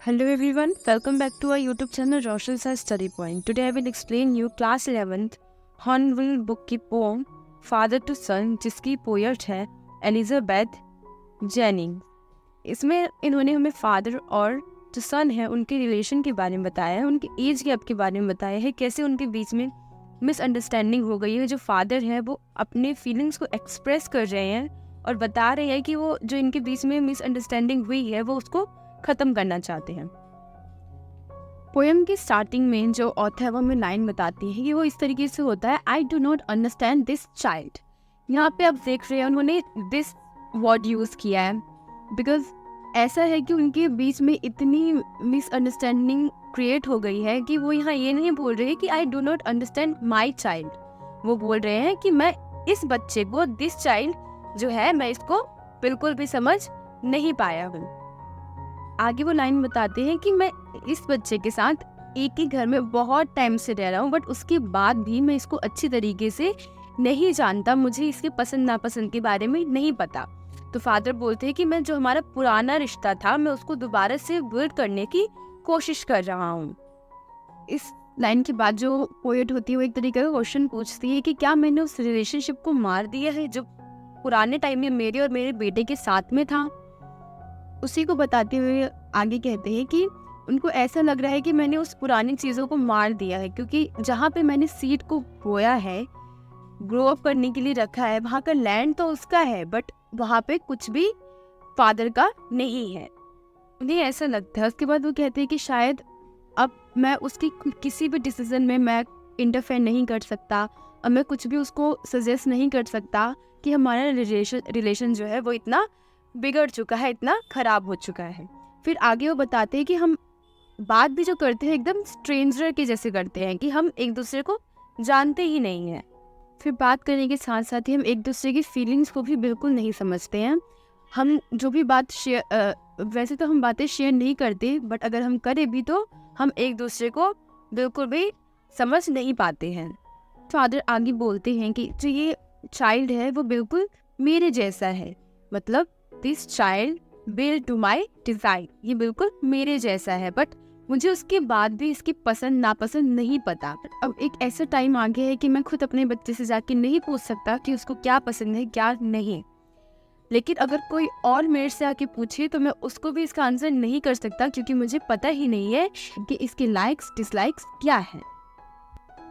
Hello everyone, welcome back to our YouTube channel Roshal Science Study Point. Today I will explain you class 11th hornbill book की pome father to सन, जिसकी poet है Elizabeth Jennings. इसमें इन्होंने हमें father और जो सन है उनके रिलेशन के बारे में बताया है, उनके एज गैप के बारे में बताया है, कैसे उनके बीच में मिसअंडरस्टैंडिंग हो गई है। जो फादर है वो अपने फीलिंग्स को एक्सप्रेस कर रहे हैं और बता रहे हैं कि वो जो इनके बीच में मिसअंडरस्टैंडिंग हुई है वो उसको ख़त्म करना चाहते हैं। पोएम की स्टार्टिंग में जो ऑथर है वो हमें लाइन बताती है कि वो इस तरीके से होता है, I do not understand this child. यहाँ पे आप देख रहे हैं उन्होंने दिस वर्ड यूज़ किया है बिकॉज ऐसा है कि उनके बीच में इतनी मिसअंडरस्टैंडिंग क्रिएट हो गई है कि वो यहाँ ये नहीं बोल रहे कि I do not understand my child, वो बोल रहे हैं कि मैं इस बच्चे को, दिस चाइल्ड जो है, मैं इसको बिल्कुल भी समझ नहीं पाया हूँ। आगे वो लाइन बताते हैं कि मैं इस बच्चे के साथ एक ही घर में बहुत टाइम से रह रहा हूँ, बट उसके बाद भी मैं इसको अच्छी तरीके से नहीं जानता, मुझे इसके पसंद नापसंद के बारे में नहीं पता। तो फादर बोलते हैं कि मैं जो हमारा पुराना रिश्ता था मैं उसको दोबारा से बिल्ड करने की कोशिश कर रहा हूँ। इस लाइन के बाद जो पोएट होती है वो एक तरीके का क्वेश्चन पूछती है कि क्या मैंने उस रिलेशनशिप को मार दिया है जो पुराने टाइम में मेरे और मेरे बेटे के साथ में था। उसी को बताते हुए आगे कहते हैं कि उनको ऐसा लग रहा है कि मैंने उस पुरानी चीज़ों को मार दिया है, क्योंकि जहाँ पे मैंने सीड को बोया है, ग्रो अप करने के लिए रखा है, वहाँ का लैंड तो उसका है बट वहाँ पे कुछ भी फादर का नहीं है। उन्हें ऐसा लगता है। उसके बाद वो कहते हैं कि शायद अब मैं उसकी किसी भी डिसीजन में मैं इंटरफेयर नहीं कर सकता, अब मैं कुछ भी उसको सजेस्ट नहीं कर सकता कि हमारा रिलेशन जो है वो इतना बिगड़ चुका है, इतना खराब हो चुका है। फिर आगे वो बताते हैं कि हम बात भी जो करते हैं एकदम स्ट्रेंजर के जैसे करते हैं, कि हम एक दूसरे को जानते ही नहीं हैं। फिर बात करने के साथ साथ ही हम एक दूसरे की फीलिंग्स को भी बिल्कुल नहीं समझते हैं। हम जो भी बात वैसे तो हम बातें शेयर नहीं करते, बट अगर हम करें भी तो हम एक दूसरे को बिल्कुल भी समझ नहीं पाते हैं। फादर आगे बोलते हैं कि जो ये चाइल्ड है वो बिल्कुल मेरे जैसा है, मतलब this child build to my design, ये बिल्कुल मेरे जैसा है, बट मुझे उसके बाद भी इसकी पसंद नापसंद नहीं पता। अब एक ऐसा टाइम आ गया है कि मैं खुद अपने बच्चे से जाके नहीं पूछ सकता कि उसको क्या पसंद है क्या नहीं, लेकिन अगर कोई और मेरे से आके पूछे तो मैं उसको भी इसका आंसर नहीं कर सकता, क्योंकि मुझे पता ही नहीं है कि इसके लाइक्स डिसलाइक्स क्या है।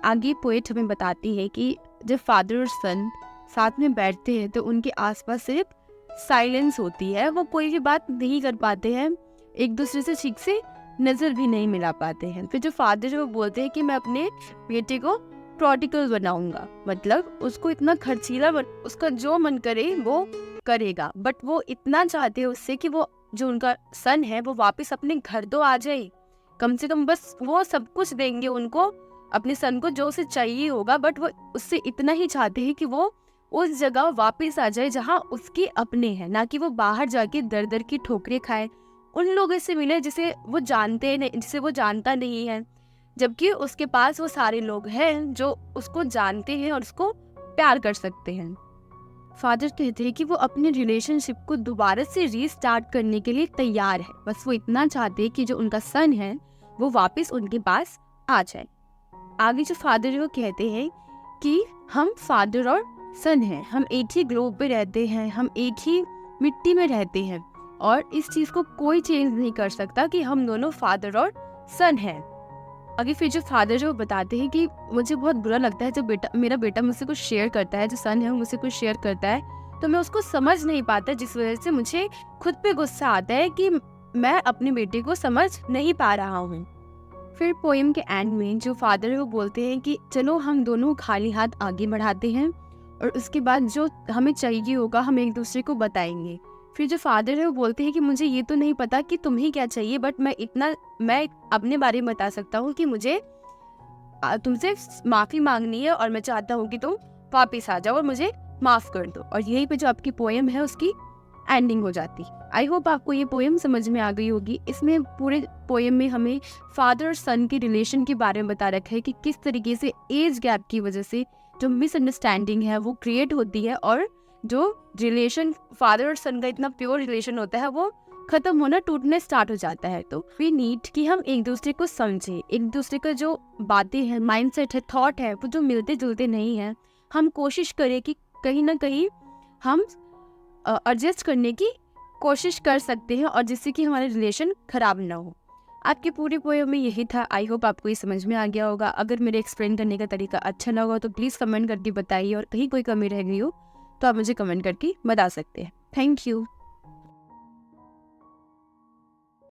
आगे पोएट हमें बताती है कि जब फादर और सन साथ में बैठते हैं तो उनके आसपास सिर्फ साइलेंस होती है, वो कोई भी बात नहीं कर पाते हैं, एक दूसरे से ठीक से नज़र भी नहीं मिला पाते हैं। फिर जो फादर है वो बोलते हैं कि मैं अपने बेटे को प्रोडिगल बनाऊंगा, मतलब उसको इतना खर्चीला उसका जो मन करे वो करेगा, बट वो इतना चाहते हैं उससे कि वो जो उनका सन है वो वापस अपने घर तो आ जाए, कम से कम बस वो सब कुछ देंगे उनको, अपने सन को जो उसे चाहिए होगा, बट वो उससे इतना ही चाहते हैं कि वो उस जगह वापस आ जाए जहाँ उसके अपने हैं, ना कि वो बाहर जाके दर दर की ठोकरें खाए, उन लोगों से मिले जिसे वो जानते हैं, जिसे वो जानता नहीं है, जबकि उसके पास वो सारे लोग हैं जो उसको जानते हैं और उसको प्यार कर सकते हैं। फादर कहते हैं कि वो अपने रिलेशनशिप को दोबारा से रीस्टार्ट करने के लिए तैयार है, बस वो इतना चाहते हैं कि जो उनका सन है वो वापस उनके पास आ जाए। आगे जो फादर है वो कहते हैं कि हम फादर और सन है, हम एक ही ग्लोब पे रहते हैं, हम एक ही मिट्टी में रहते हैं और इस चीज़ को कोई चेंज नहीं कर सकता कि हम दोनों फादर और सन हैं। आगे फिर जो फादर है वो बताते हैं कि मुझे बहुत बुरा लगता है जब मेरा बेटा मुझसे कुछ शेयर करता है, जो सन है वो मुझसे कुछ शेयर करता है तो मैं उसको समझ नहीं पाता, जिस वजह से मुझे खुद पे गुस्सा आता है कि मैं अपने बेटे को समझ नहीं पा रहा हूँ। फिर पोएम के एंड में जो फादर है वो बोलते हैं कि चलो हम दोनों खाली हाथ आगे बढ़ाते हैं और उसके बाद जो हमें चाहिए होगा हम एक दूसरे को बताएंगे। फिर जो फादर है वो बोलते हैं कि मुझे ये तो नहीं पता कि तुम्हें क्या चाहिए, बट मैं अपने बारे में बता सकता हूँ कि मुझे तुमसे माफ़ी मांगनी है और मैं चाहता हूँ कि तुम वापस आ जाओ और मुझे माफ़ कर दो। और यहीं पे जो आपकी पोएम है उसकी एंडिंग हो जाती। आई होप आपको ये पोएम समझ में आ गई होगी। इसमें पूरे पोएम में हमें फादर और सन के रिलेशन के बारे में बता रखा है कि किस तरीके से एज गैप की वजह से जो मिसअंडरस्टैंडिंग है वो क्रिएट होती है और जो रिलेशन फादर और सन का इतना प्योर रिलेशन होता है वो खत्म होना, टूटने स्टार्ट हो जाता है। तो वी नीड कि हम एक दूसरे को समझें, एक दूसरे का जो बातें हैं, माइंडसेट है, थॉट है, वो जो मिलते जुलते नहीं हैं, हम कोशिश करें कि कहीं ना कहीं हम एडजस्ट करने की कोशिश कर सकते हैं, और जिससे कि हमारे रिलेशन ख़राब ना हो। आपकी पूरी पोएम में यही था। आई होप आपको ये समझ में आ गया होगा। अगर मेरे एक्सप्लेन करने का तरीका अच्छा लगा तो प्लीज़ कमेंट करके बताइए, और कहीं कोई कमी रह गई हो तो आप मुझे कमेंट करके बता सकते हैं। Thank you.